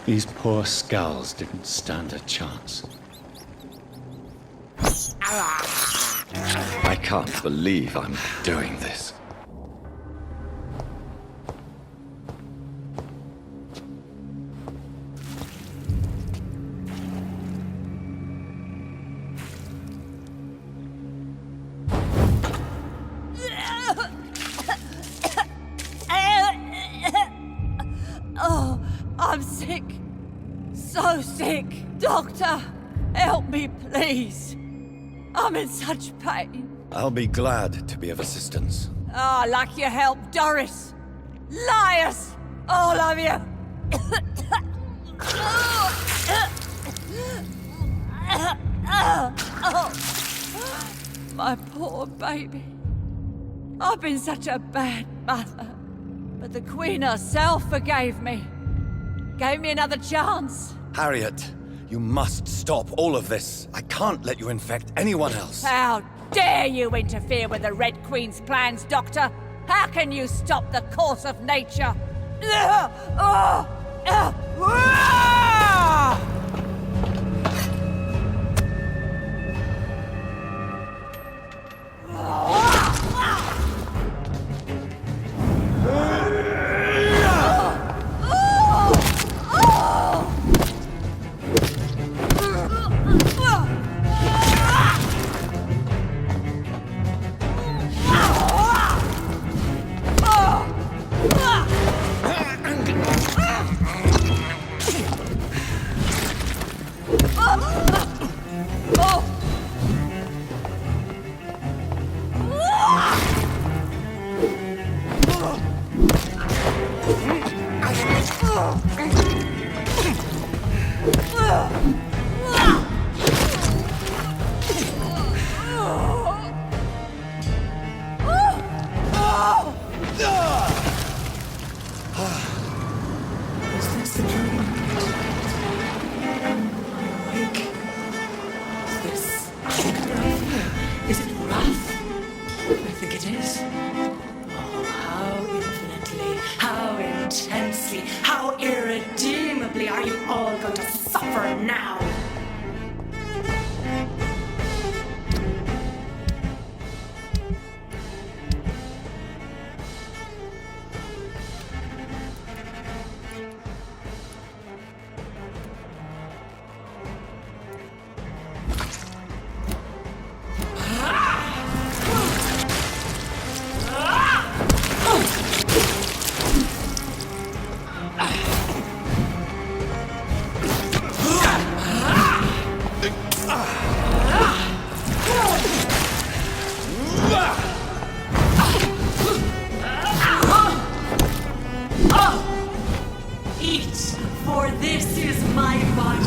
These poor skulls didn't stand a chance. I can't believe I'm doing this. Oh, I'm sick. So sick. Doctor, help me, please. I'm in such pain. I'll be glad to be of assistance. Ah, like your help, Doris. Liars! All of you! My poor baby. I've been such a bad mother. But the Queen herself forgave me. Gave me another chance. Harriet, you must stop all of this. I can't let you infect anyone else. How dare you interfere with the Red Queen's plans, Doctor? How can you stop the course of nature? Is this a dream? Awake? Is this rough? Is it rough? I think it is. Oh, how infinitely, how intensely, how irredeemably are you all going to suffer now? Eat, for this is my body.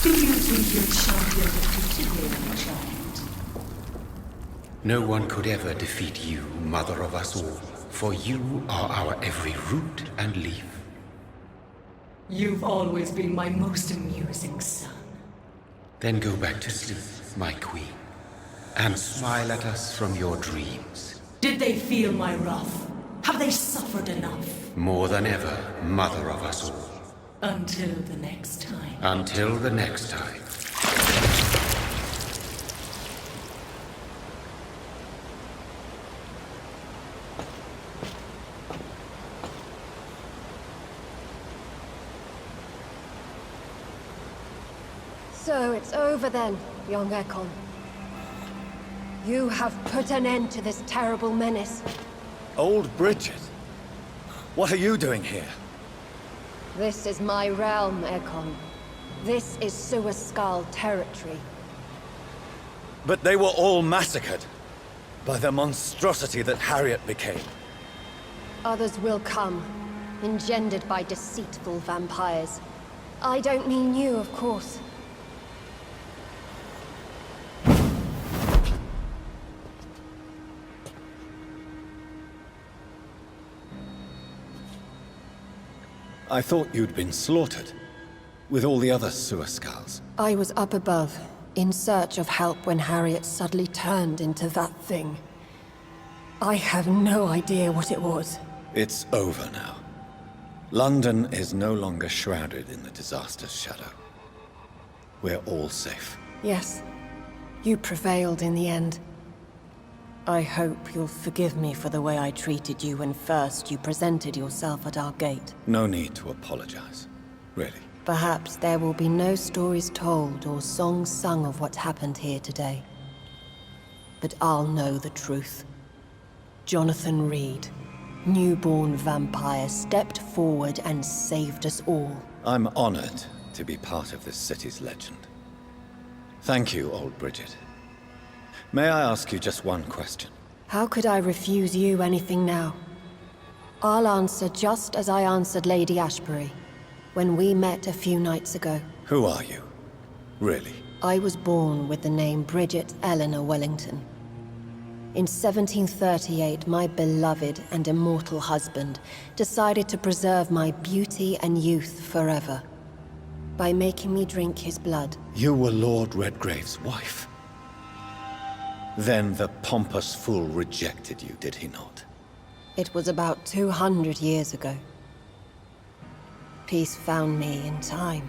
Do you think your champion will continue, child? No one could ever defeat you, mother of us all, for you are our every root and leaf. You've always been my most amusing son. Then go back to sleep, my queen, and smile at us from your dreams. Did they feel my wrath? Have they suffered enough? More than ever, mother of us all. Until the next time. Until the next time. So it's over then, young Ekon. You have put an end to this terrible menace. Old Bridget? What are you doing here? This is my realm, Ekon. This is Suaskal territory. But they were all massacred by the monstrosity that Harriet became. Others will come, engendered by deceitful vampires. I don't mean you, of course. I thought you'd been slaughtered, with all the other Suaskals. I was up above, in search of help when Harriet suddenly turned into that thing. I have no idea what it was. It's over now. London is no longer shrouded in the disaster's shadow. We're all safe. Yes, you prevailed in the end. I hope you'll forgive me for the way I treated you when first you presented yourself at our gate. No need to apologize, really. Perhaps there will be no stories told or songs sung of what happened here today. But I'll know the truth. Jonathan Reed, newborn vampire, stepped forward and saved us all. I'm honored to be part of this city's legend. Thank you, old Bridget. May I ask you just one question? How could I refuse you anything now? I'll answer just as I answered Lady Ashbury when we met a few nights ago. Who are you? Really? I was born with the name Bridget Eleanor Wellington. In 1738, my beloved and immortal husband decided to preserve my beauty and youth forever by making me drink his blood. You were Lord Redgrave's wife. Then the pompous fool rejected you, did he not? It was about 200 years ago. Peace found me in time.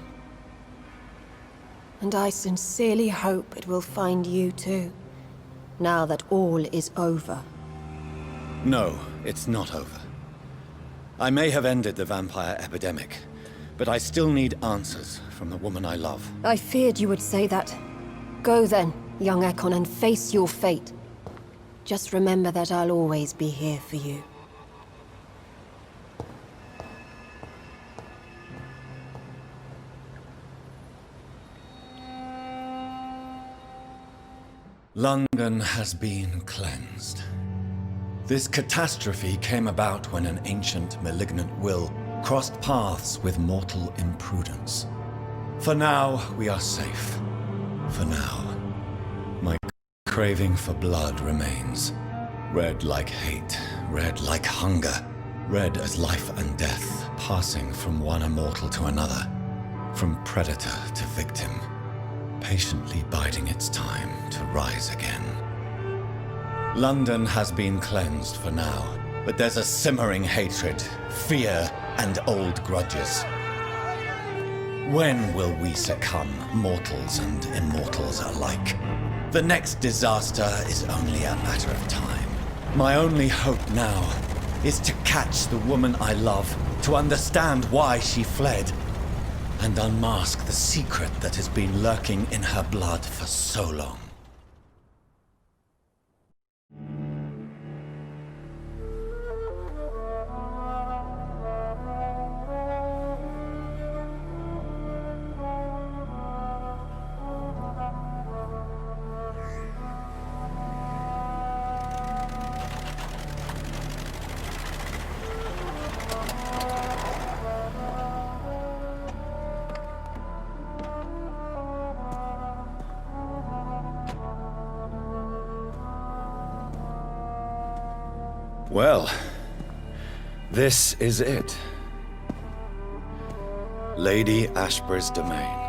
And I sincerely hope it will find you too, now that all is over. No, it's not over. I may have ended the vampire epidemic, but I still need answers from the woman I love. I feared you would say that. Go then, young Ekon, and face your fate. Just remember that I'll always be here for you. London has been cleansed. This catastrophe came about when an ancient, malignant will crossed paths with mortal imprudence. For now, we are safe. For now. My craving for blood remains. Red like hate, red like hunger. Red as life and death, passing from one immortal to another. From predator to victim. Patiently biding its time to rise again. London has been cleansed for now, but there's a simmering hatred, fear, and old grudges. When will we succumb, mortals and immortals alike? The next disaster is only a matter of time. My only hope now is to catch the woman I love, to understand why she fled, and unmask the secret that has been lurking in her blood for so long. Well, this is it. Lady Ashbur's domain.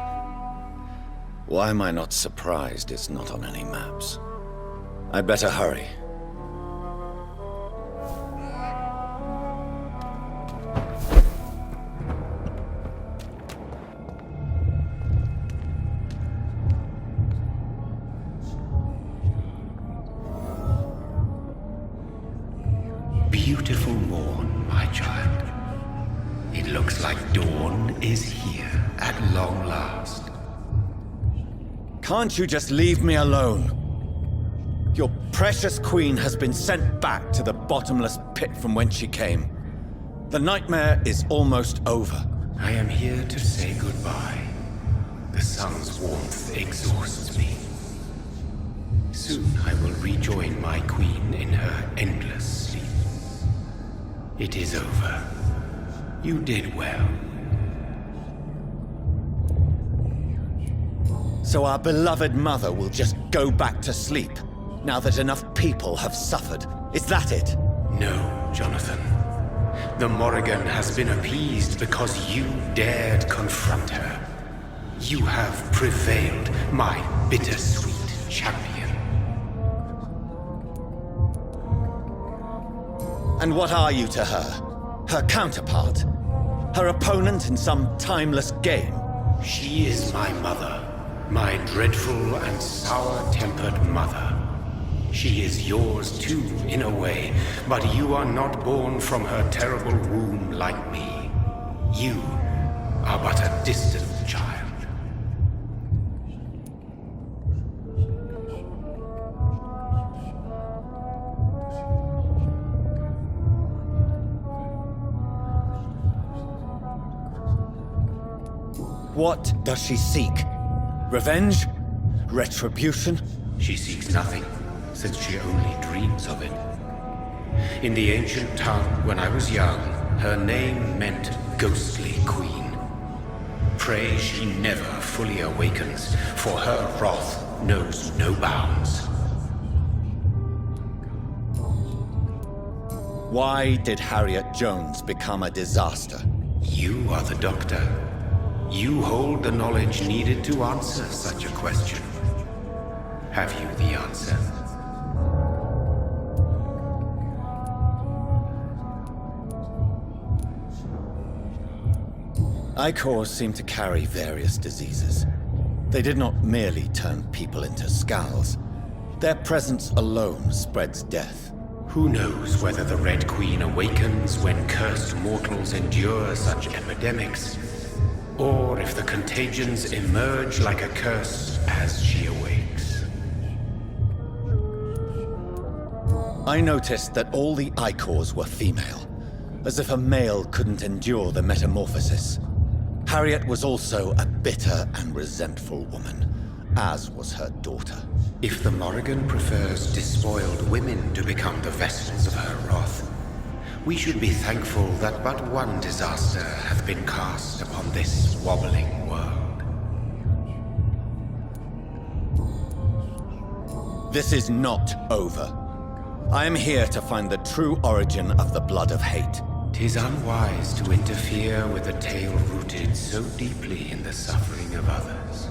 Why am I not surprised it's not on any maps? I'd better hurry. Beautiful morn, my child. It looks like dawn is here at long last. Can't you just leave me alone? Your precious queen has been sent back to the bottomless pit from whence she came. The nightmare is almost over. I am here to say goodbye. The sun's warmth exhausts me. Soon I will rejoin my queen in her endless sleep. It is over. You did well. So our beloved mother will just go back to sleep, now that enough people have suffered. Is that it? No, Jonathan. The Morrigan has been appeased because you dared confront her. You have prevailed, my bittersweet champion. And what are you to her? Her counterpart? Her opponent in some timeless game? She is my mother. My dreadful and sour-tempered mother. She is yours too, in a way, but you are not born from her terrible womb like me. You are but a distant child. What does she seek? Revenge? Retribution? She seeks nothing, since she only dreams of it. In the ancient tongue, when I was young, her name meant Ghostly Queen. Pray she never fully awakens, for her wrath knows no bounds. Why did Harriet Jones become a disaster? You are the doctor. You hold the knowledge needed to answer such a question. Have you the answer? Icors seem to carry various diseases. They did not merely turn people into skulls. Their presence alone spreads death. Who knows whether the Red Queen awakens when cursed mortals endure such epidemics, or if the contagions emerge like a curse as she awakes. I noticed that all the Icors were female, as if a male couldn't endure the metamorphosis. Harriet was also a bitter and resentful woman, as was her daughter. If the Morrigan prefers despoiled women to become the vessels of her wrath, we should be thankful that but one disaster hath been cast upon this wobbling world. This is not over. I am here to find the true origin of the blood of hate. 'Tis unwise to interfere with a tale rooted so deeply in the suffering of others.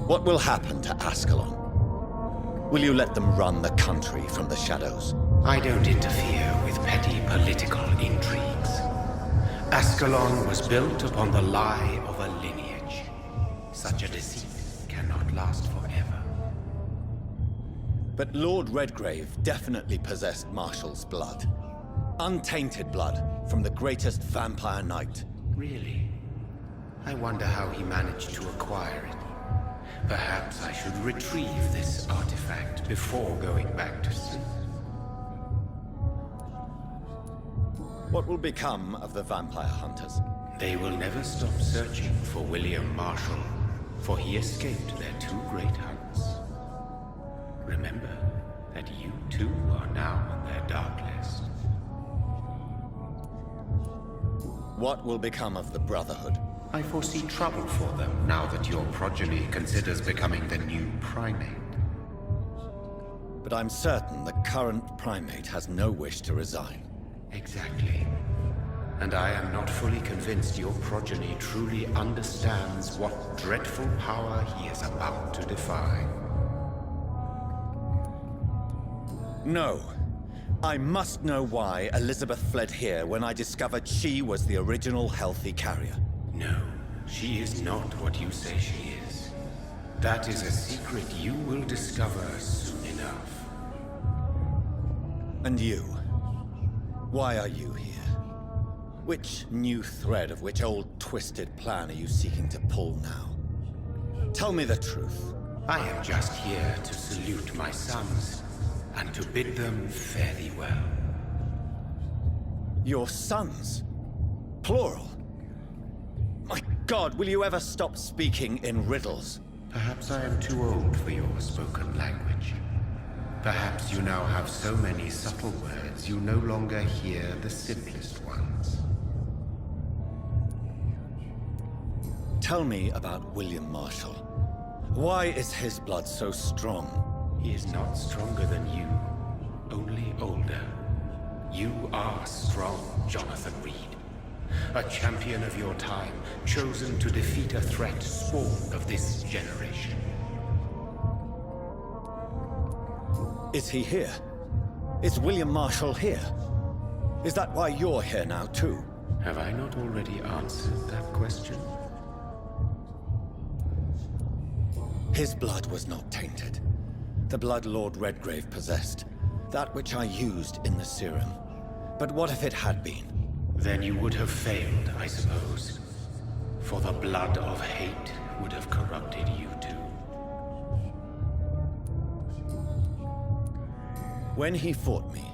What will happen to Ascalon? Will you let them run the country from the shadows? I don't interfere with petty political intrigues. Ascalon was built upon the lie of a lineage. Such a deceit cannot last forever. But Lord Redgrave definitely possessed Marshall's blood. Untainted blood from the greatest vampire knight. Really? I wonder how he managed to acquire it. Perhaps I should retrieve this artifact before going back to sleep. What will become of the vampire hunters? They will never stop searching for William Marshall, for he escaped their two great hunts. Remember that you too are now on their dark list. What will become of the Brotherhood? I foresee trouble for them now that your progeny considers becoming the new primate. but I'm certain the current primate has no wish to resign. Exactly. And I am not fully convinced your progeny truly understands what dreadful power he is about to defy. No. I must know why Elizabeth fled here when I discovered she was the original healthy carrier. No, she is not what you say she is. That is a secret you will discover soon enough. And you? Why are you here? Which new thread of which old twisted plan are you seeking to pull now? Tell me the truth. I am just here to salute my sons, and to bid them fare thee well. Your sons? Plural? My God, will you ever stop speaking in riddles? Perhaps I am too old for your spoken language. Perhaps you now have so many subtle words you no longer hear the simplest ones. Tell me about William Marshall. Why is his blood so strong? He is not stronger than you, only older. You are strong, Jonathan Reed. A champion of your time, chosen to defeat a threat spawned of this generation. Is he here? Is William Marshall here? Is that why you're here now, too? Have I not already answered that question? His blood was not tainted. The blood Lord Redgrave possessed. That which I used in the serum. But what if it had been? Then you would have failed, I suppose. For the blood of hate would have corrupted you too. When he fought me,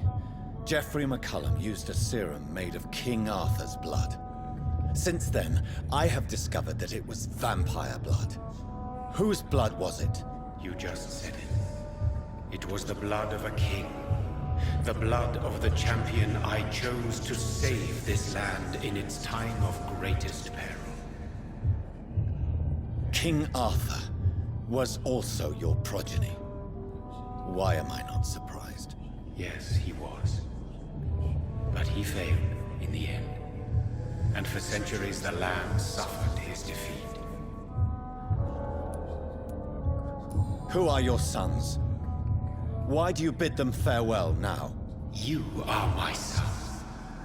Geoffrey McCullum used a serum made of King Arthur's blood. Since then, I have discovered that it was vampire blood. Whose blood was it? You just said it. It was the blood of a king. The blood of the champion I chose to save this land in its time of greatest peril. King Arthur was also your progeny. Why am I not surprised? Yes, he was. But he failed in the end. And for centuries the land suffered his defeat. Who are your sons? Why do you bid them farewell now? You are my son,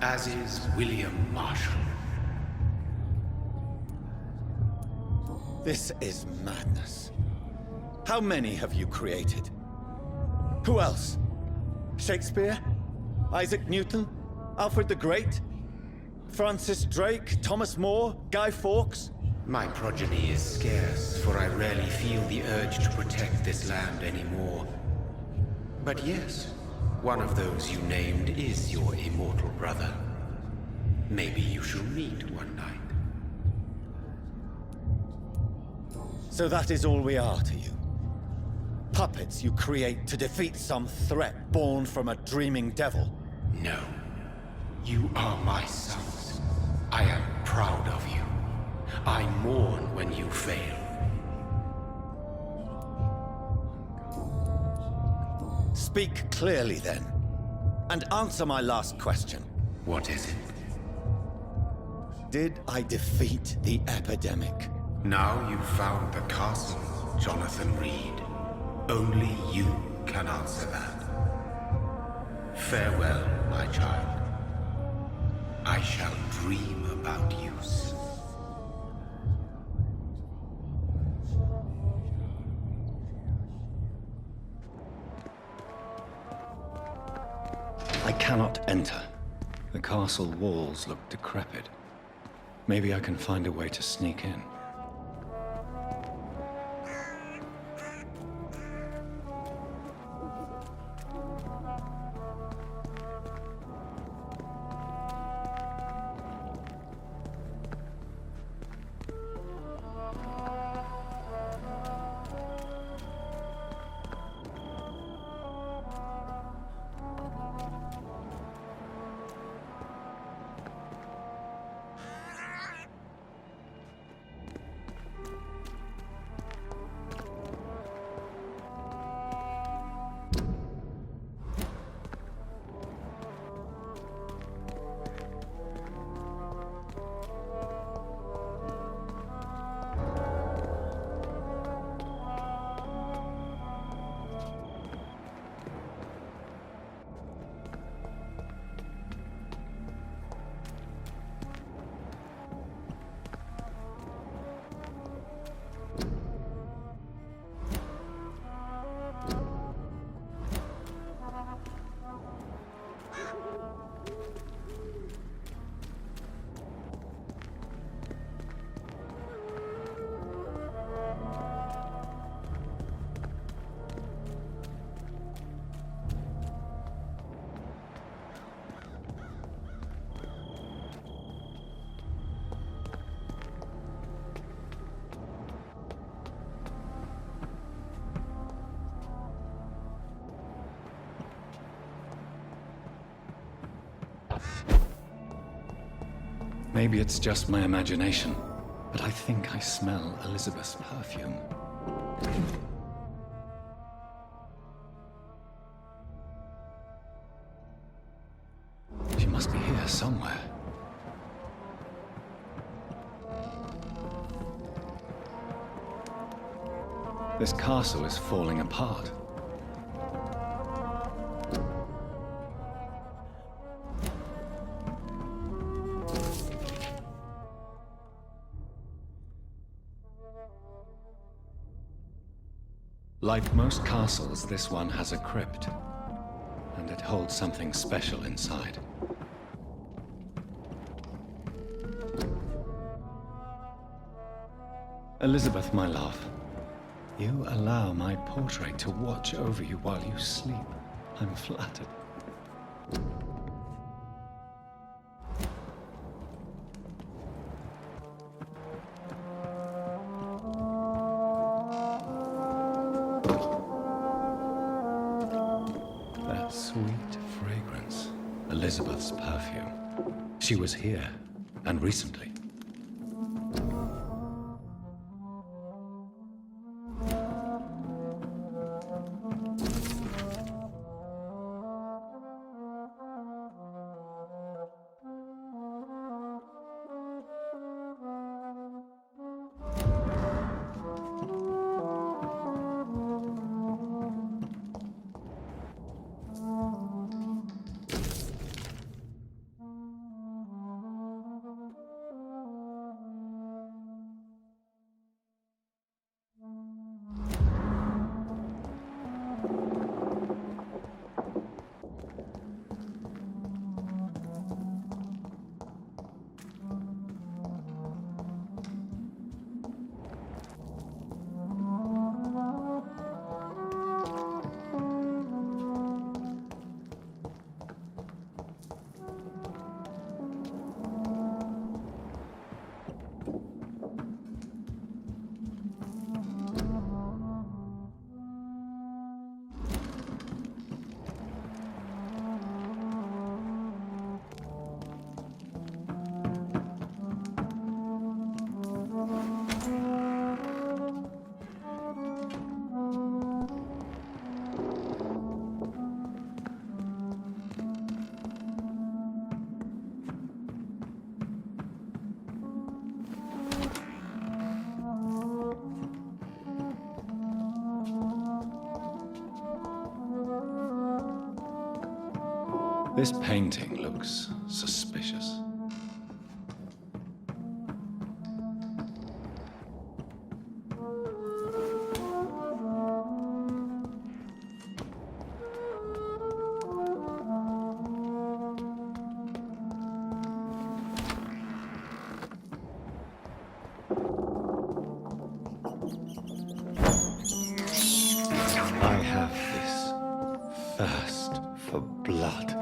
as is William Marshall. This is madness. How many have you created? Who else? Shakespeare? Isaac Newton? Alfred the Great? Francis Drake? Thomas More? Guy Fawkes? My progeny is scarce, for I rarely feel the urge to protect this land anymore. But yes, one of those you named is your immortal brother. Maybe you shall meet one night. So that is all we are to you? Puppets you create to defeat some threat born from a dreaming devil? No. You are my sons. I am proud of you. I mourn when you fail. Speak clearly then, and answer my last question. What is it? Did I defeat the epidemic? Now you've found the castle, Jonathan Reed. Only you can answer that. Farewell, my child. I shall dream about you soon. I cannot enter. The castle walls look decrepit. Maybe I can find a way to sneak in. Maybe it's just my imagination, but I think I smell Elizabeth's perfume. She must be here somewhere. This castle is falling apart. Like most castles, this one has a crypt, and it holds something special inside. Elizabeth, my love, you allow my portrait to watch over you while you sleep. I'm flattered. That sweet fragrance. Elizabeth's perfume. She was here, and recently. This painting looks suspicious. I have this thirst for blood.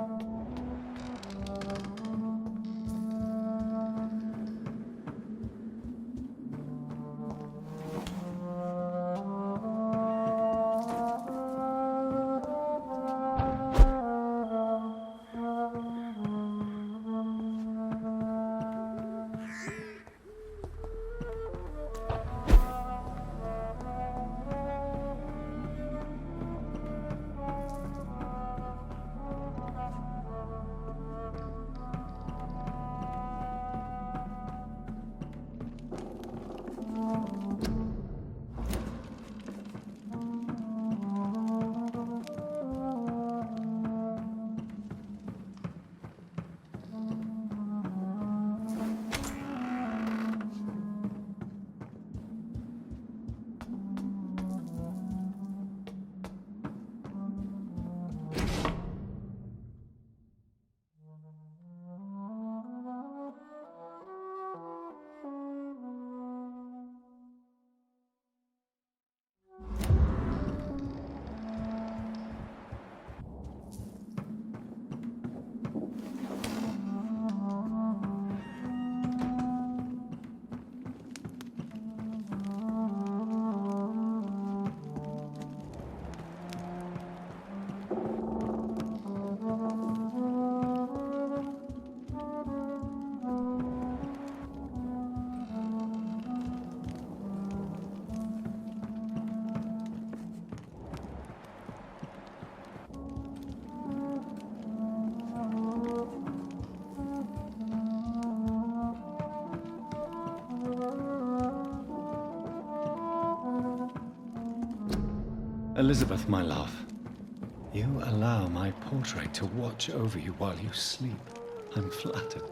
Elizabeth, my love, you allow my portrait to watch over you while you sleep. I'm flattered.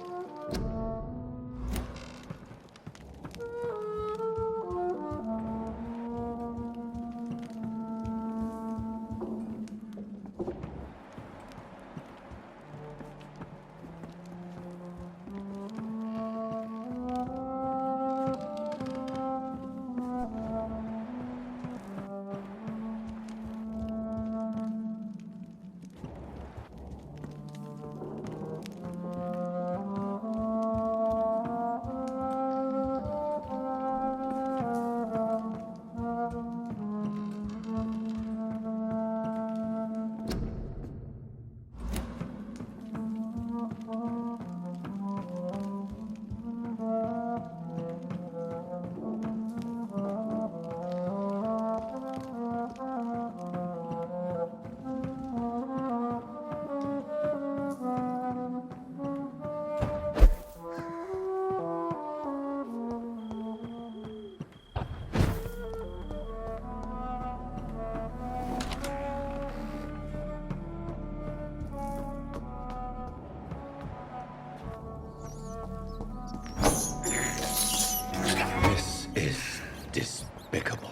This is despicable.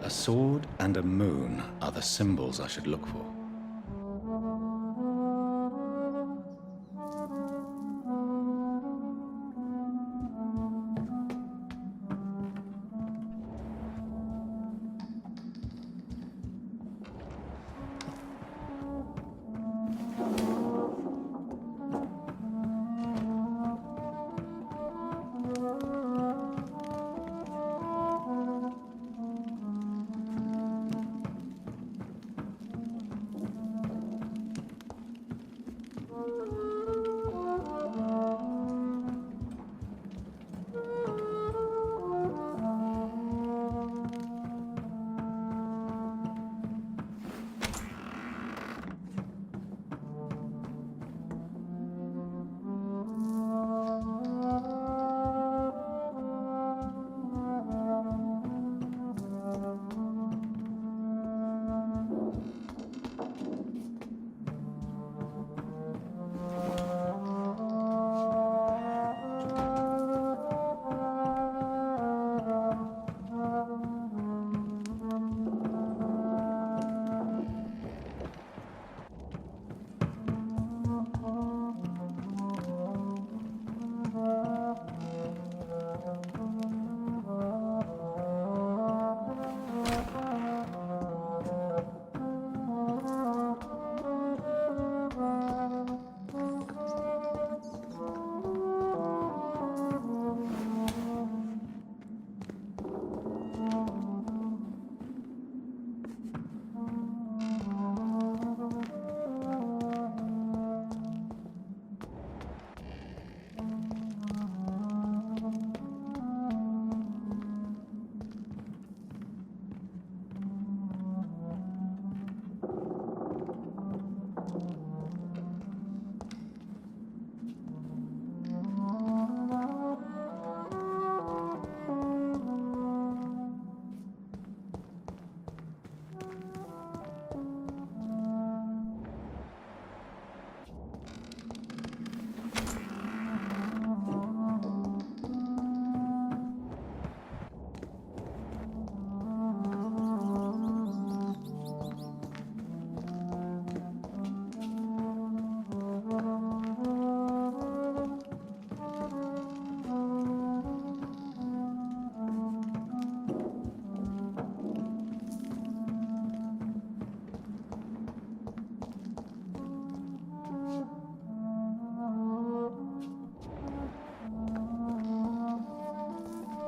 A sword and a moon are the symbols I should look for.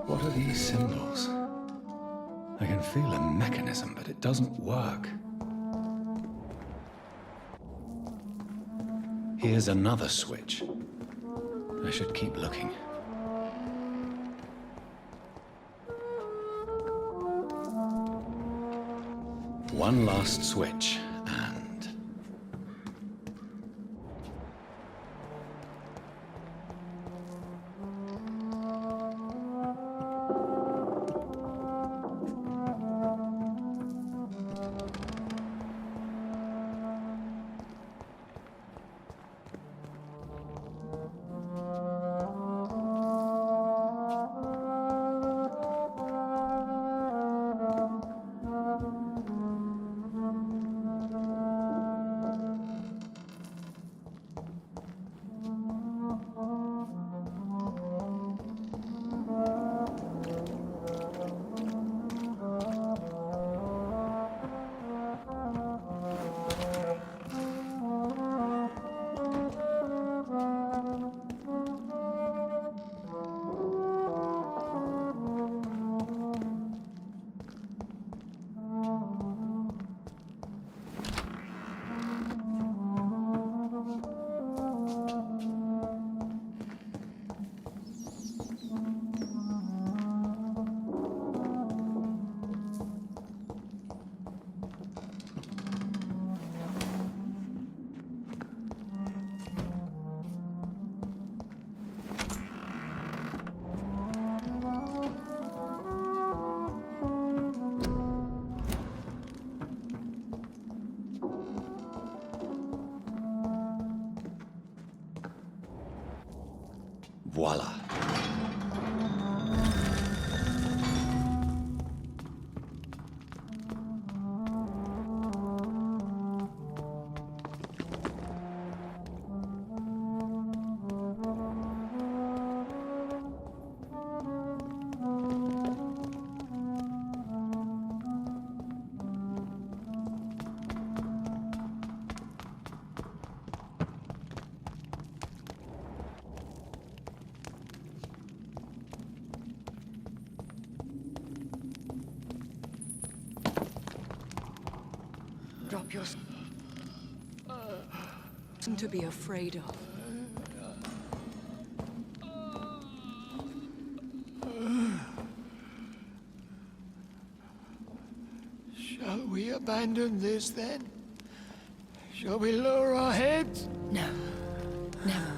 What are these symbols? I can feel a mechanism, but it doesn't work. Here's another switch. I should keep looking. One last switch, and... voila. Drop your... Something to be afraid of. Shall we abandon this then? Shall we lower our heads? No. Never.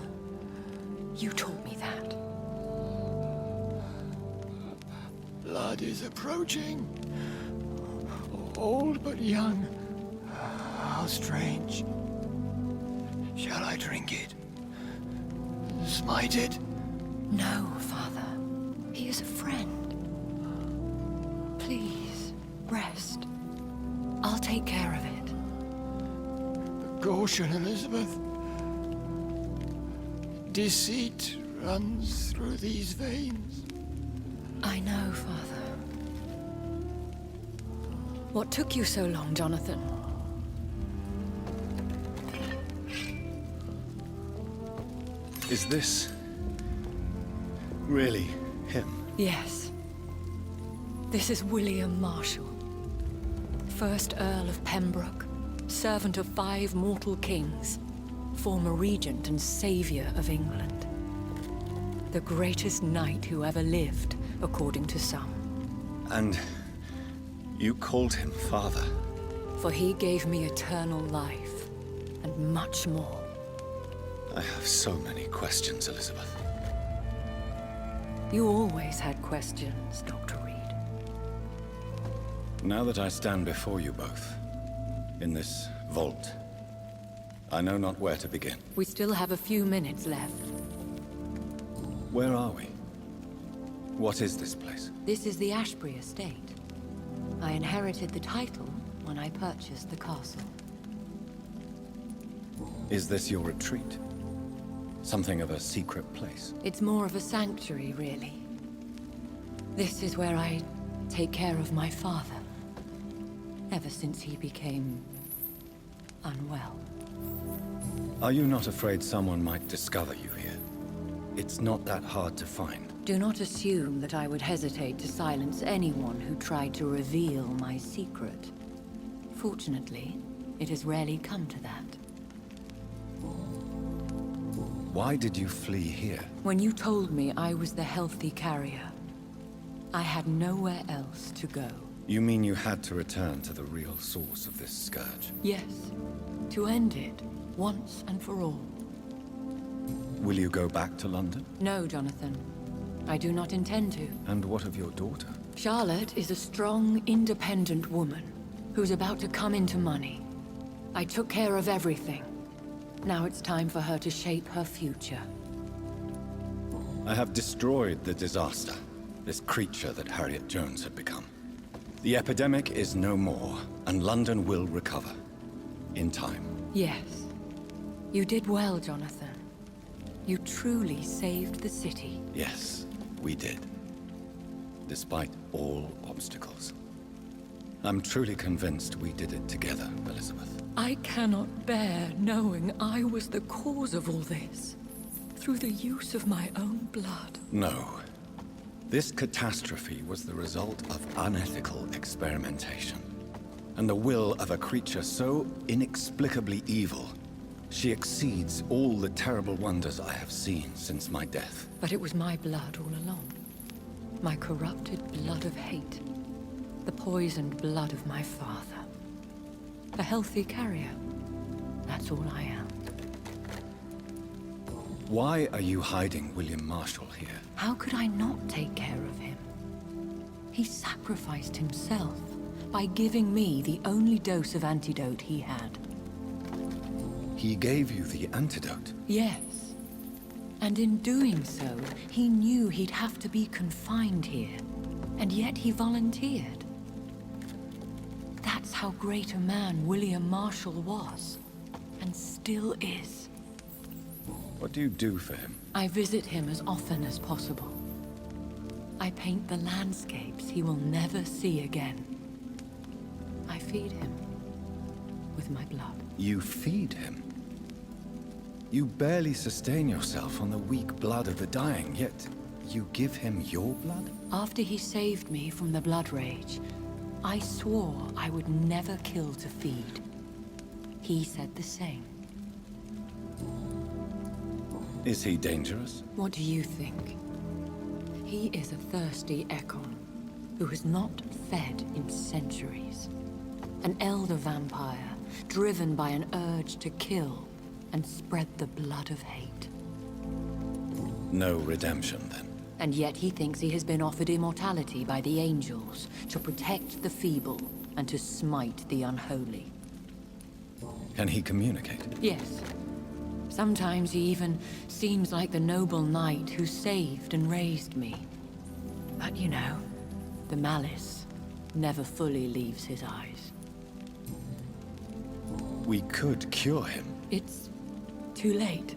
You taught me that. Blood is approaching. Old but young. How strange. Shall I drink it? Smite it? No, Father. He is a friend. Please, rest. I'll take care of it. Caution, Elizabeth. Deceit runs through these veins. I know, Father. What took you so long, Jonathan? Is this... really him? Yes. This is William Marshall, 1st Earl of Pembroke, servant of 5 mortal kings, former regent and savior of England. The greatest knight who ever lived, according to some. And... you called him father? For he gave me eternal life, and much more. I have so many questions, Elizabeth. You always had questions, Dr. Reed. Now that I stand before you both, in this vault, I know not where to begin. We still have a few minutes left. Where are we? What is this place? This is the Ashbury estate. I inherited the title when I purchased the castle. Is this your retreat? Something of a secret place? It's more of a sanctuary, really. This is where I take care of my father. Ever since he became... unwell. Are you not afraid someone might discover you here? It's not that hard to find. Do not assume that I would hesitate to silence anyone who tried to reveal my secret. Fortunately, it has rarely come to that. Why did you flee here? When you told me I was the healthy carrier, I had nowhere else to go. You mean you had to return to the real source of this scourge? Yes, to end it, once and for all. Will you go back to London? No, Jonathan. I do not intend to. And what of your daughter? Charlotte is a strong, independent woman who's about to come into money. I took care of everything. Now it's time for her to shape her future. I have destroyed the disaster, this creature that Harriet Jones had become. The epidemic is no more, and London will recover. In time. Yes. You did well, Jonathan. You truly saved the city. Yes, we did. Despite all obstacles. I'm truly convinced we did it together, Elizabeth. I cannot bear knowing I was the cause of all this. Through the use of my own blood. No. This catastrophe was the result of unethical experimentation. And the will of a creature so inexplicably evil, she exceeds all the terrible wonders I have seen since my death. But it was my blood all along. My corrupted blood of hate. The poisoned blood of my father. A healthy carrier. That's all I am. Why are you hiding William Marshall here? How could I not take care of him? He sacrificed himself by giving me the only dose of antidote he had. He gave you the antidote? Yes. And in doing so, he knew he'd have to be confined here. And yet he volunteered. That's how great a man William Marshall was. And still is. What do you do for him? I visit him as often as possible. I paint the landscapes he will never see again. I feed him with my blood. You feed him? You barely sustain yourself on the weak blood of the dying, yet you give him your blood? After he saved me from the blood rage, I swore I would never kill to feed. He said the same. Is he dangerous? What do you think? He is a thirsty Ekon, who has not fed in centuries. An elder vampire, driven by an urge to kill and spread the blood of hate. No redemption, then? And yet he thinks he has been offered immortality by the angels to protect the feeble and to smite the unholy. Can he communicate? Yes. Sometimes he even seems like the noble knight who saved and raised me. But you know, the malice never fully leaves his eyes. We could cure him. It's too late.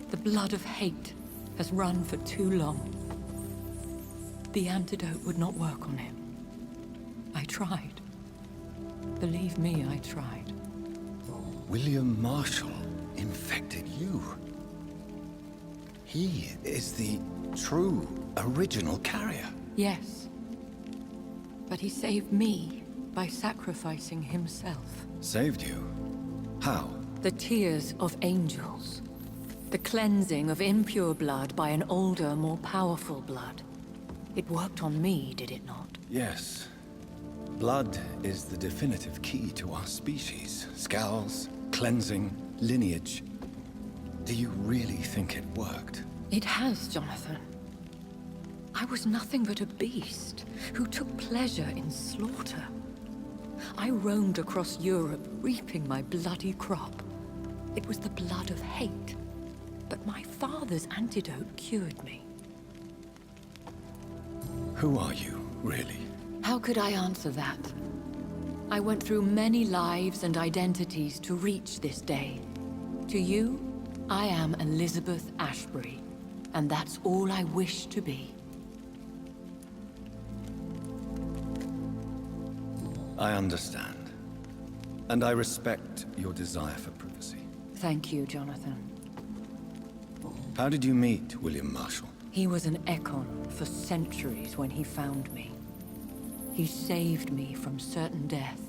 The blood of hate has run for too long. The antidote would not work on him. I tried. Believe me, I tried. William Marshall infected you. He is the true, original carrier. Yes. But he saved me by sacrificing himself. Saved you? How? The tears of angels. The cleansing of impure blood by an older, more powerful blood. It worked on me, did it not? Yes. Blood is the definitive key to our species. Scowls, cleansing, lineage. Do you really think it worked? It has, Jonathan. I was nothing but a beast who took pleasure in slaughter. I roamed across Europe, reaping my bloody crop. It was the blood of hate. But my father's antidote cured me. Who are you, really? How could I answer that? I went through many lives and identities to reach this day. To you, I am Elizabeth Ashbury, and that's all I wish to be. I understand. And I respect your desire for privacy. Thank you, Jonathan. How did you meet William Marshall? He was an Ekon for centuries when he found me. He saved me from certain death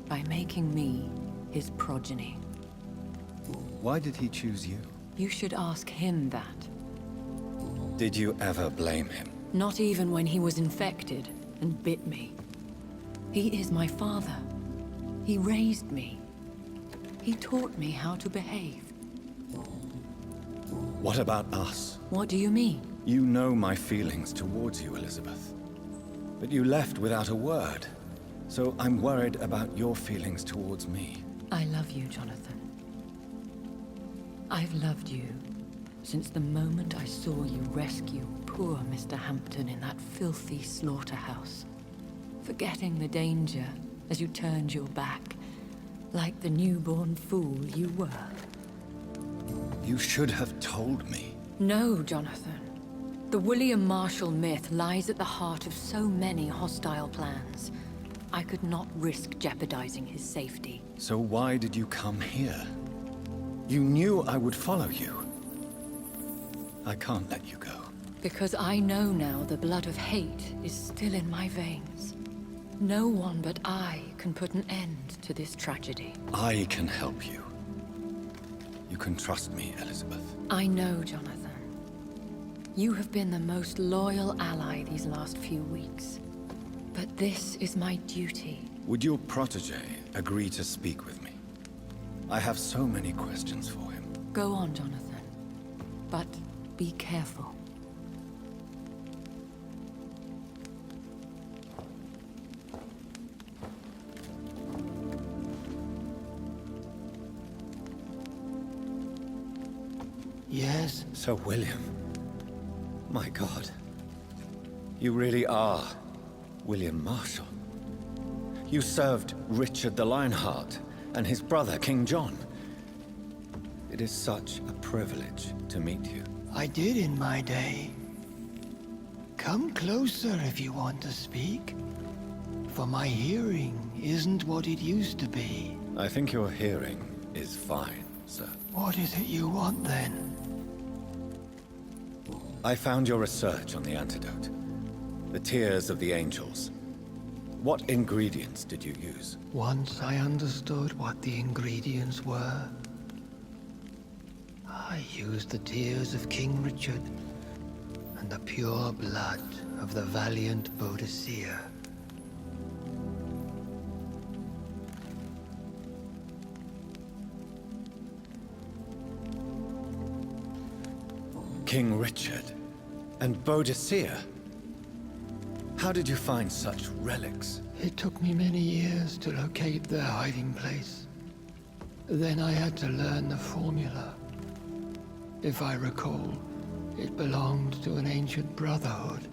by making me his progeny. Why did he choose you? You should ask him that. Did you ever blame him? Not even when he was infected and bit me. He is my father. He raised me. He taught me how to behave. What about us? What do you mean? You know my feelings towards you, Elizabeth. But you left without a word. So I'm worried about your feelings towards me. I love you, Jonathan. I've loved you since the moment I saw you rescue poor Mr. Hampton in that filthy slaughterhouse. Forgetting the danger as you turned your back, like the newborn fool you were. You should have told me. No, Jonathan. The William Marshall myth lies at the heart of so many hostile plans. I could not risk jeopardizing his safety. So why did you come here? You knew I would follow you. I can't let you go. Because I know now the blood of hate is still in my veins. No one but I can put an end to this tragedy. I can help you. You can trust me, Elizabeth. I know, Jonathan. You have been the most loyal ally these last few weeks. But this is my duty. Would your protege agree to speak with me? I have so many questions for him. Go on, Jonathan. But be careful. Yes? Sir William. My God. You really are William Marshall. You served Richard the Lionheart and his brother, King John. It is such a privilege to meet you. I did in my day. Come closer if you want to speak. For my hearing isn't what it used to be. I think your hearing is fine, sir. What is it you want then? I found your research on the antidote. The tears of the angels. What ingredients did you use? Once I understood what the ingredients were, I used the tears of King Richard and the pure blood of the valiant Boadicea. King Richard and Boadicea? How did you find such relics? It took me many years to locate their hiding place. Then I had to learn the formula. If I recall, it belonged to an ancient brotherhood.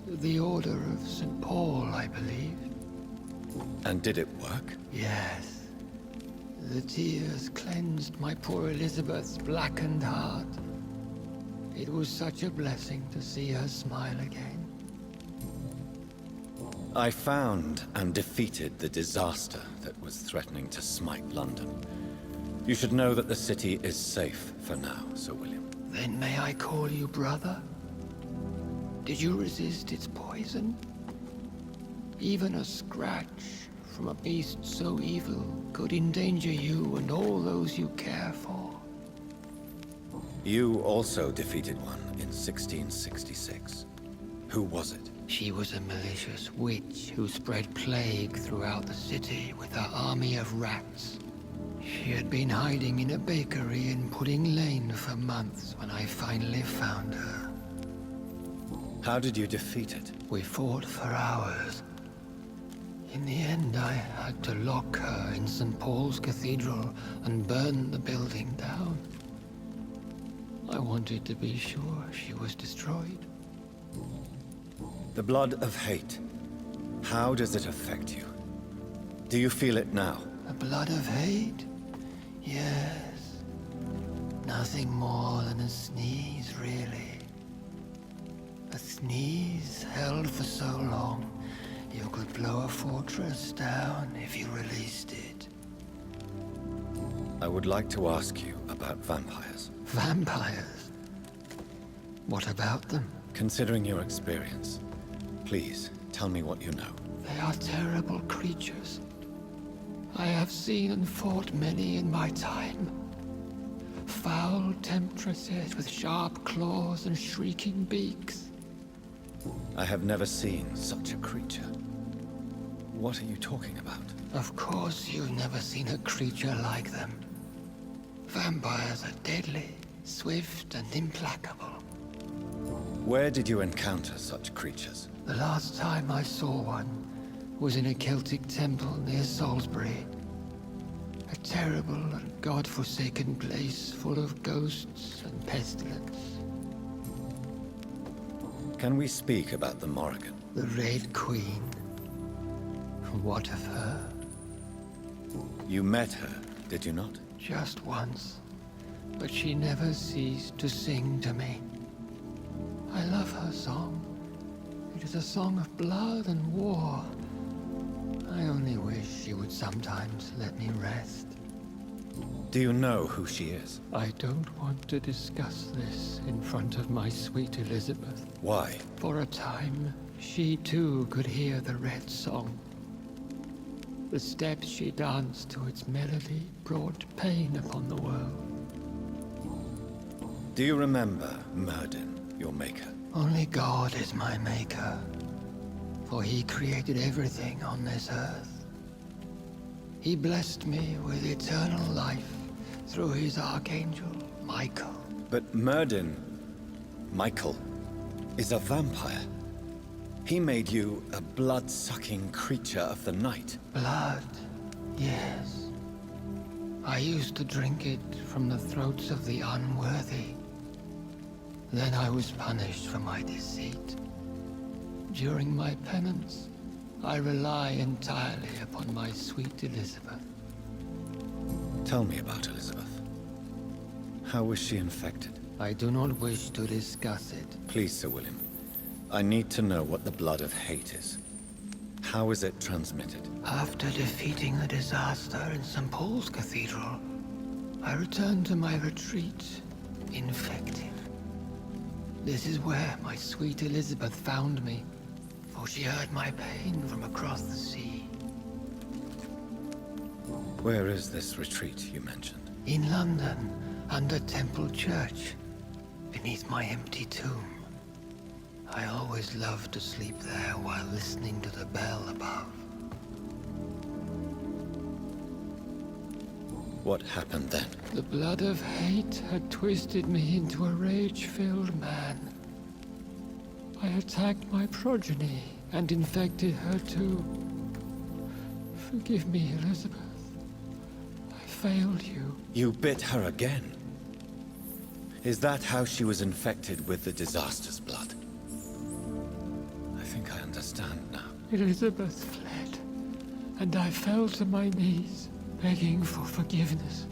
The Order of St. Paul, I believe. And did it work? Yes. The tears cleansed my poor Elizabeth's blackened heart. It was such a blessing to see her smile again. I found and defeated the disaster that was threatening to smite London. You should know that the city is safe for now, Sir William. Then may I call you brother? Did you resist its poison? Even a scratch from a beast so evil could endanger you and all those you care for. You also defeated one in 1666. Who was it? She was a malicious witch who spread plague throughout the city with her army of rats. She had been hiding in a bakery in Pudding Lane for months when I finally found her. How did you defeat it? We fought for hours. In the end, I had to lock her in St. Paul's Cathedral and burn the building down. I wanted to be sure she was destroyed. The blood of hate. How does it affect you? Do you feel it now? The blood of hate? Yes. Nothing more than a sneeze, really. A sneeze held for so long, you could blow a fortress down if you released it. I would like to ask you about vampires. Vampires? What about them? Considering your experience, please tell me what you know. They are terrible creatures. I have seen and fought many in my time. Foul temptresses with sharp claws and shrieking beaks. I have never seen such a creature. What are you talking about? Of course you've never seen a creature like them. Vampires are deadly, swift and implacable. Where did you encounter such creatures? The last time I saw one was in a Celtic temple near Salisbury. A terrible and god-forsaken place full of ghosts and pestilence. Can we speak about the Morrigan? The Red Queen. What of her? You met her, did you not? Just once. But she never ceased to sing to me. I love her song. It is a song of blood and war. I only wish she would sometimes let me rest. Do you know who she is? I don't want to discuss this in front of my sweet Elizabeth. Why? For a time, she too could hear the Red Song. The steps she danced to its melody brought pain upon the world. Do you remember Myrddin, your maker? Only God is my maker, for he created everything on this earth. He blessed me with eternal life through his archangel, Michael. But Myrddin, Michael, is a vampire. He made you a blood-sucking creature of the night. Blood, yes. I used to drink it from the throats of the unworthy. Then I was punished for my deceit. During my penance, I rely entirely upon my sweet Elizabeth. Tell me about Elizabeth. How was she infected? I do not wish to discuss it. Please, Sir William. I need to know what the blood of hate is. How is it transmitted? After defeating the disaster in St. Paul's Cathedral, I returned to my retreat, infected. This is where my sweet Elizabeth found me, for she heard my pain from across the sea. Where is this retreat you mentioned? In London, under Temple Church, beneath my empty tomb. I always loved to sleep there while listening to the bell above. What happened then? The blood of hate had twisted me into a rage-filled man. I attacked my progeny and infected her too. Forgive me, Elizabeth. I failed you. You bit her again? Is that how she was infected with the disaster's blood? I think I understand now. Elizabeth fled, and I fell to my knees, begging for forgiveness.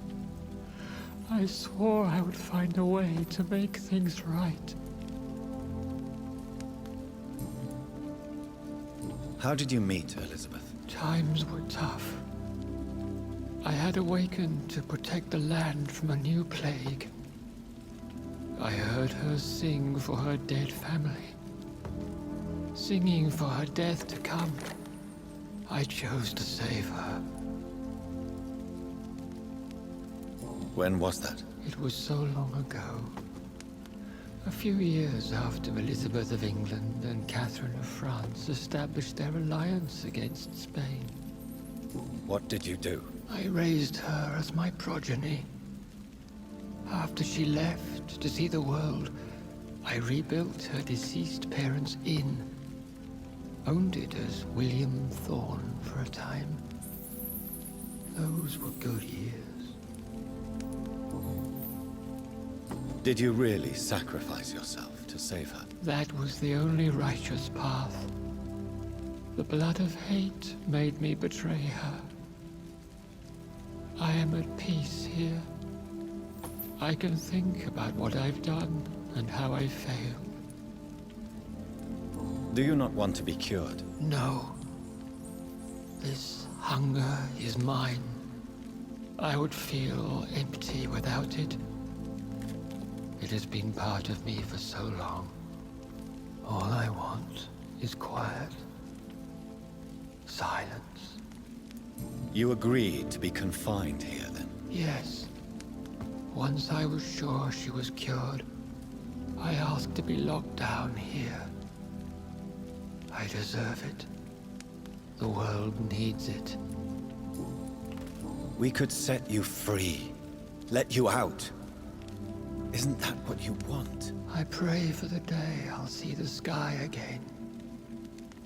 I swore I would find a way to make things right. How did you meet Elizabeth? Times were tough. I had awakened to protect the land from a new plague. I heard her sing for her dead family. Singing for her death to come. I chose to save her. When was that? It was so long ago. A few years after Elizabeth of England and Catherine of France established their alliance against Spain. What did you do? I raised her as my progeny. After she left to see the world, I rebuilt her deceased parents' inn. Owned it as William Thorne for a time. Those were good years. Did you really sacrifice yourself to save her? That was the only righteous path. The blood of hate made me betray her. I am at peace here. I can think about what I've done and how I failed. Do you not want to be cured? No. This hunger is mine. I would feel empty without it. It has been part of me for so long. All I want is quiet. Silence. You agreed to be confined here, then? Yes. Once I was sure she was cured, I asked to be locked down here. I deserve it. The world needs it. We could set you free. Let you out. Isn't that what you want? I pray for the day I'll see the sky again.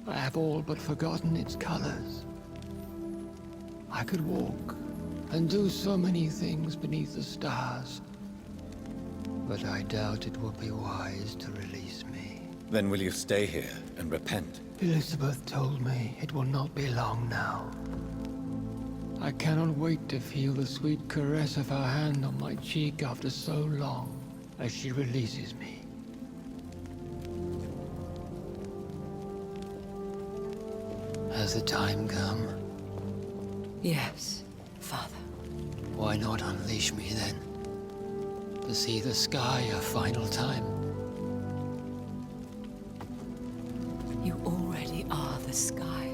I have all but forgotten its colors. I could walk and do so many things beneath the stars. But I doubt it will be wise to release me. Then will you stay here and repent? Elizabeth told me it will not be long now. I cannot wait to feel the sweet caress of her hand on my cheek after so long, as she releases me. Has the time come? Yes, Father. Why not unleash me then? To see the sky a final time? You already are the sky,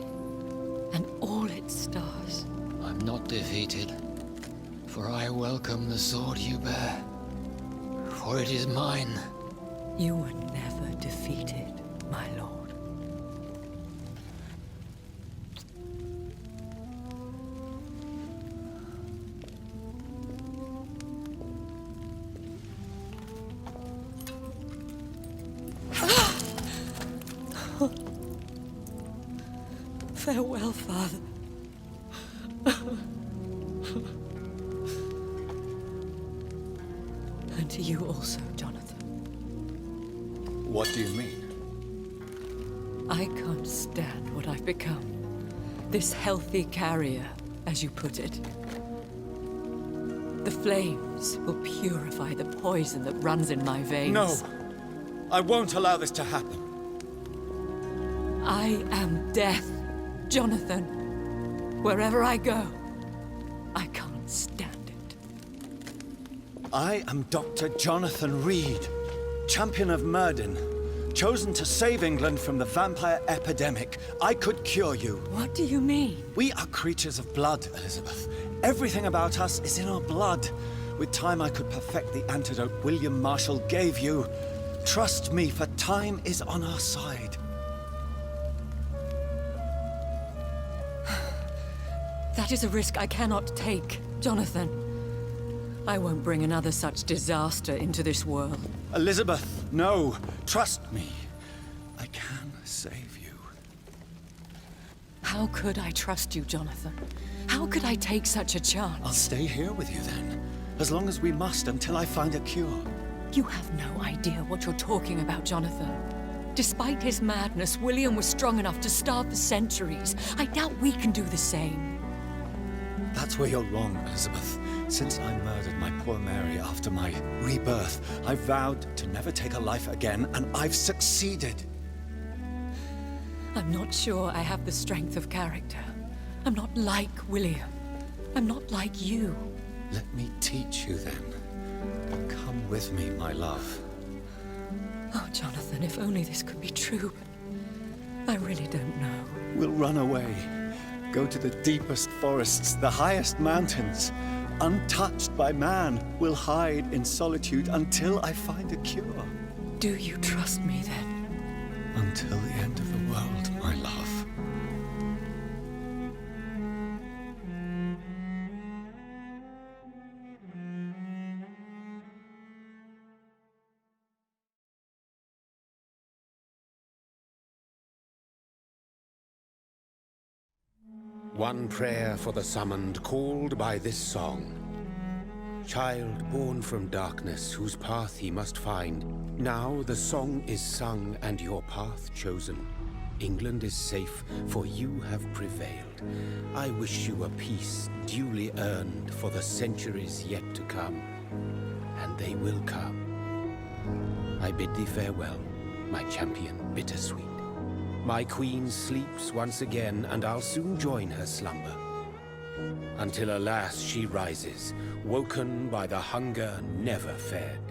and all its stars. I'm not defeated, for I welcome the sword you bear. For it is mine. You were never defeated, my lord. Farewell, Father. And to you also, Jonathan. What do you mean? I can't stand what I've become. This healthy carrier, as you put it. The flames will purify the poison that runs in my veins. No! I won't allow this to happen. I am death, Jonathan. Wherever I go, I can't stand it. I am Dr. Jonathan Reed, champion of Myrddin, chosen to save England from the vampire epidemic. I could cure you. What do you mean? We are creatures of blood, Elizabeth. Everything about us is in our blood. With time, I could perfect the antidote William Marshall gave you. Trust me, for time is on our side. That is a risk I cannot take, Jonathan. I won't bring another such disaster into this world. Elizabeth, no. Trust me. I can save you. How could I trust you, Jonathan? How could I take such a chance? I'll stay here with you then. As long as we must, until I find a cure. You have no idea what you're talking about, Jonathan. Despite his madness, William was strong enough to starve for centuries. I doubt we can do the same. That's where you're wrong, Elizabeth. Since I murdered my poor Mary after my rebirth, I vowed to never take a life again, and I've succeeded. I'm not sure I have the strength of character. I'm not like William. I'm not like you. Let me teach you then. Come with me, my love. Oh, Jonathan, if only this could be true. I really don't know. We'll run away. Go to the deepest forests, the highest mountains. Untouched by man, we'll hide in solitude until I find a cure. Do you trust me then? Until the end of the world, my love. One prayer for the summoned called by this song. Child born from darkness, whose path he must find. Now the song is sung and your path chosen. England is safe, for you have prevailed. I wish you a peace duly earned for the centuries yet to come. And they will come. I bid thee farewell, my champion bittersweet. My queen sleeps once again, and I'll soon join her slumber. Until alas she rises, woken by the hunger never fed.